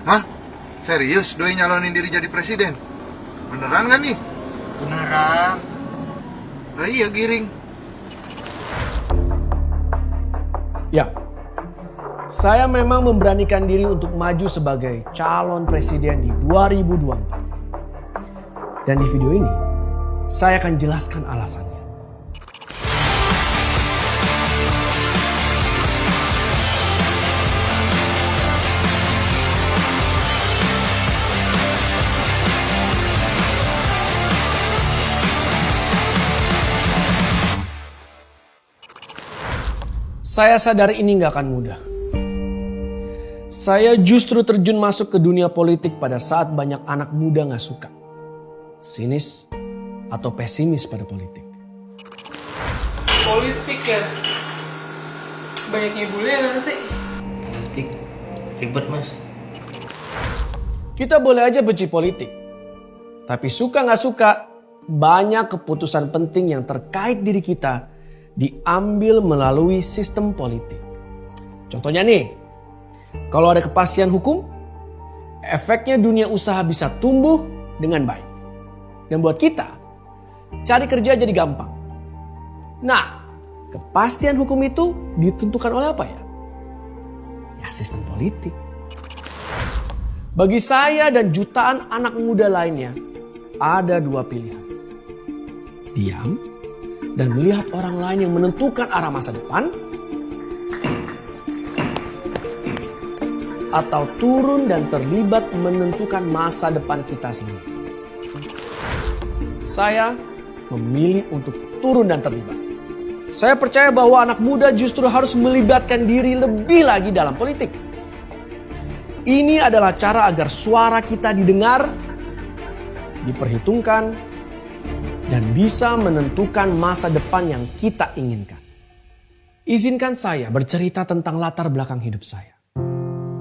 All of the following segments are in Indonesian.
Hah? Serius doi nyalonin diri jadi presiden? Beneran gak nih? Beneran. Lah iya Giring. Ya, saya memang memberanikan diri untuk maju sebagai calon presiden di 2024. Dan di video ini, saya akan jelaskan alasannya. Saya sadar ini gak akan mudah. Saya justru terjun masuk ke dunia politik pada saat banyak anak muda gak suka, sinis, atau pesimis pada politik. Politik ya? Banyak ngibulnya gak sih? Politik ribet mas. Kita boleh aja benci politik, tapi suka gak suka, banyak keputusan penting yang terkait diri kita diambil melalui sistem politik. Contohnya nih, kalau ada kepastian hukum, efeknya dunia usaha bisa tumbuh dengan baik. Dan buat kita, cari kerja jadi gampang. Nah, kepastian hukum itu ditentukan oleh apa ya? Ya sistem politik. Bagi saya dan jutaan anak muda lainnya, ada dua pilihan. Diam dan melihat orang lain yang menentukan arah masa depan, atau turun dan terlibat menentukan masa depan kita sendiri. Saya memilih untuk turun dan terlibat. Saya percaya bahwa anak muda justru harus melibatkan diri lebih lagi dalam politik. Ini adalah cara agar suara kita didengar, diperhitungkan, dan bisa menentukan masa depan yang kita inginkan. Izinkan saya bercerita tentang latar belakang hidup saya,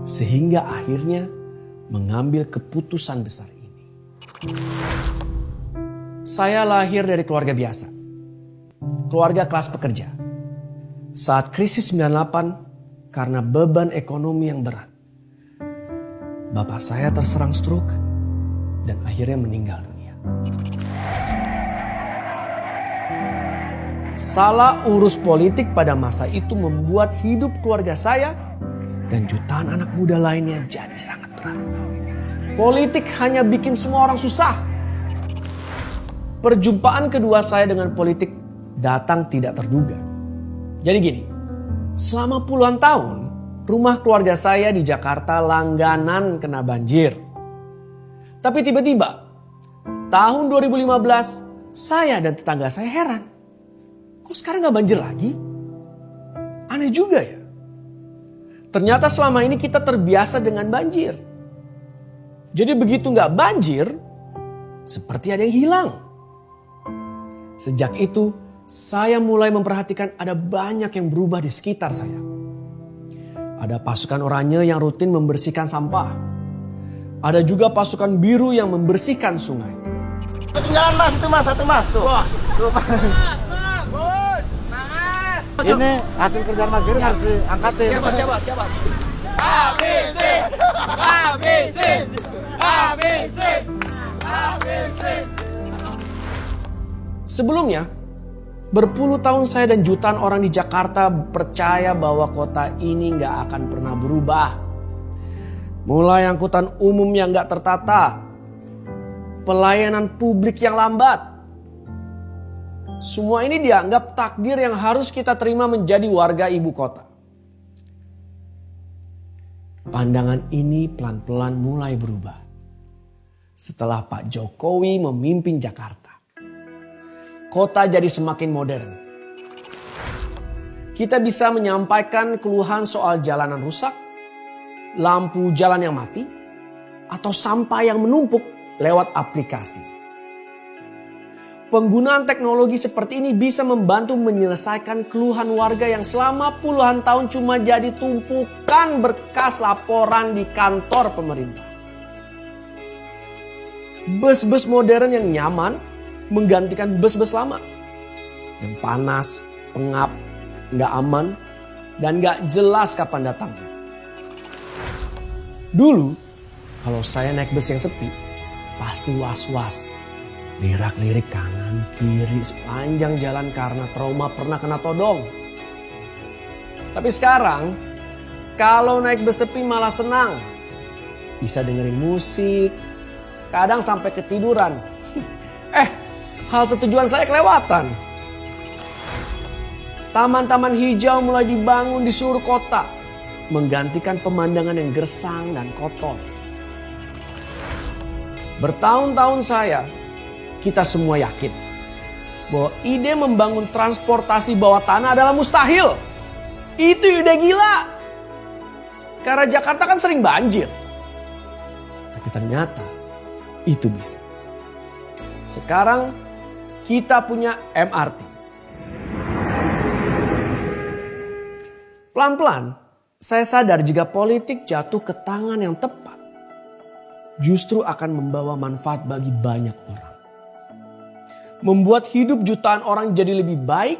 sehingga akhirnya mengambil keputusan besar ini. Saya lahir dari keluarga biasa, keluarga kelas pekerja. Saat krisis 98 karena beban ekonomi yang berat, bapak saya terserang stroke dan akhirnya meninggal dunia. Salah urus politik pada masa itu membuat hidup keluarga saya dan jutaan anak muda lainnya jadi sangat berat. Politik hanya bikin semua orang susah. Perjumpaan kedua saya dengan politik datang tidak terduga. Jadi gini, selama puluhan tahun rumah keluarga saya di Jakarta langganan kena banjir. Tapi tiba-tiba tahun 2015 saya dan tetangga saya heran. Kok sekarang gak banjir lagi? Aneh juga ya. Ternyata selama ini kita terbiasa dengan banjir. Jadi begitu gak banjir, seperti ada yang hilang. Sejak itu, saya mulai memperhatikan ada banyak yang berubah di sekitar saya. Ada pasukan oranye yang rutin membersihkan sampah. Ada juga pasukan biru yang membersihkan sungai. Ketinggalan mas, itu mas, satu mas tuh. Wah, tuh mas. Ini hasil kerjaan Mas Giring harus diangkatin. Siapa? ABC! ABC! ABC! ABC! Sebelumnya, berpuluh tahun saya dan jutaan orang di Jakarta percaya bahwa kota ini gak akan pernah berubah. Mulai angkutan umum yang gak tertata, pelayanan publik yang lambat. Semua ini dianggap takdir yang harus kita terima menjadi warga ibu kota. Pandangan ini pelan-pelan mulai berubah setelah Pak Jokowi memimpin Jakarta. Kota jadi semakin modern. Kita bisa menyampaikan keluhan soal jalanan rusak, lampu jalan yang mati, atau sampah yang menumpuk lewat aplikasi. Penggunaan teknologi seperti ini bisa membantu menyelesaikan keluhan warga yang selama puluhan tahun cuma jadi tumpukan berkas laporan di kantor pemerintah. Bus-bus modern yang nyaman menggantikan bus-bus lama. Yang panas, pengap, gak aman, dan gak jelas kapan datangnya. Dulu, Kalau saya naik bus yang sepi, pasti was-was. Lirak-lirik kanan, kiri, sepanjang jalan karena trauma pernah kena todong. Tapi sekarang, kalau naik bus sepi malah senang. Bisa dengerin musik, kadang sampai ketiduran. Halte tujuan saya kelewatan. Taman-taman hijau mulai dibangun di seluruh kota, menggantikan pemandangan yang gersang dan kotor. Bertahun-tahun kita semua yakin bahwa ide membangun transportasi bawah tanah adalah mustahil. Itu ide gila. Karena Jakarta kan sering banjir. Tapi ternyata itu bisa. Sekarang kita punya MRT. Pelan-pelan saya sadar jika politik jatuh ke tangan yang tepat, justru akan membawa manfaat bagi banyak orang. Membuat hidup jutaan orang jadi lebih baik,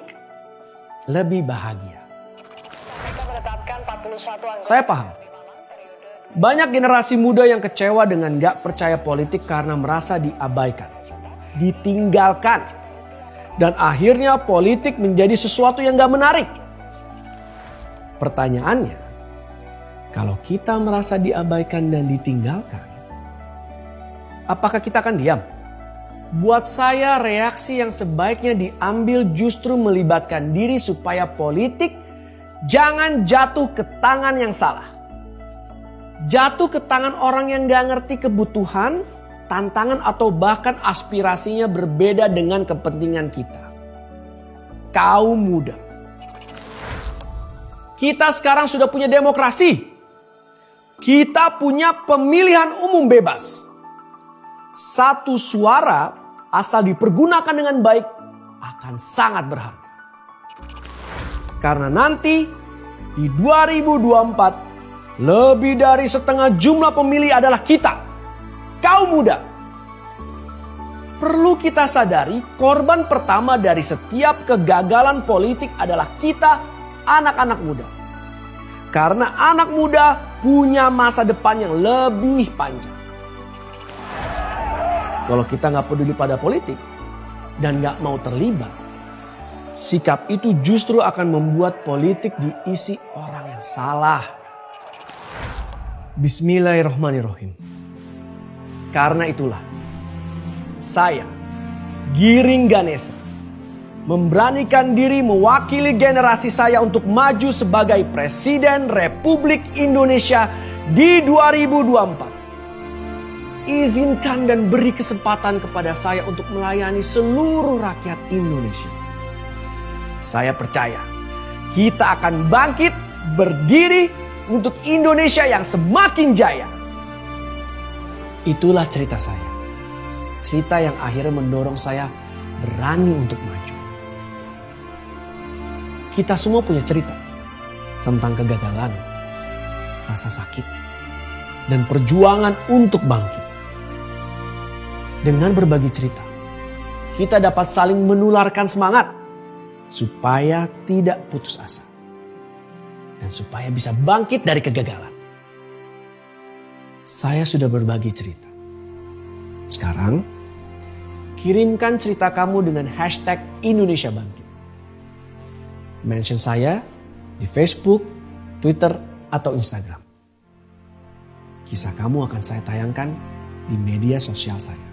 lebih bahagia. Saya paham. Banyak generasi muda yang kecewa dengan gak percaya politik karena merasa diabaikan, ditinggalkan. Dan akhirnya politik menjadi sesuatu yang gak menarik. Pertanyaannya, kalau kita merasa diabaikan dan ditinggalkan, apakah kita akan diam? Buat saya reaksi yang sebaiknya diambil justru melibatkan diri supaya politik jangan jatuh ke tangan yang salah. Jatuh ke tangan orang yang gak ngerti kebutuhan, tantangan atau bahkan aspirasinya berbeda dengan kepentingan kita. Kaum muda. Kita sekarang sudah punya demokrasi. Kita punya pemilihan umum bebas. Satu suara asal dipergunakan dengan baik akan sangat berharga. Karena nanti di 2024 lebih dari setengah jumlah pemilih adalah kita, kaum muda. Perlu kita sadari korban pertama dari setiap kegagalan politik adalah kita, anak-anak muda. Karena anak muda punya masa depan yang lebih panjang. Kalau kita gak peduli pada politik dan gak mau terlibat, sikap itu justru akan membuat politik diisi orang yang salah. Bismillahirrahmanirrahim. Karena itulah saya, Giring Ganesha, memberanikan diri mewakili generasi saya untuk maju sebagai Presiden Republik Indonesia di 2024. Izinkan dan beri kesempatan kepada saya untuk melayani seluruh rakyat Indonesia. Saya percaya kita akan bangkit berdiri untuk Indonesia yang semakin jaya. Itulah cerita saya. Cerita yang akhirnya mendorong saya berani untuk maju. Kita semua punya cerita tentang kegagalan, rasa sakit, dan perjuangan untuk bangkit. Dengan berbagi cerita, kita dapat saling menularkan semangat supaya tidak putus asa dan supaya bisa bangkit dari kegagalan. Saya sudah berbagi cerita. Sekarang, kirimkan cerita kamu dengan hashtag Indonesia Bangkit. Mention saya di Facebook, Twitter, atau Instagram. Kisah kamu akan saya tayangkan di media sosial saya.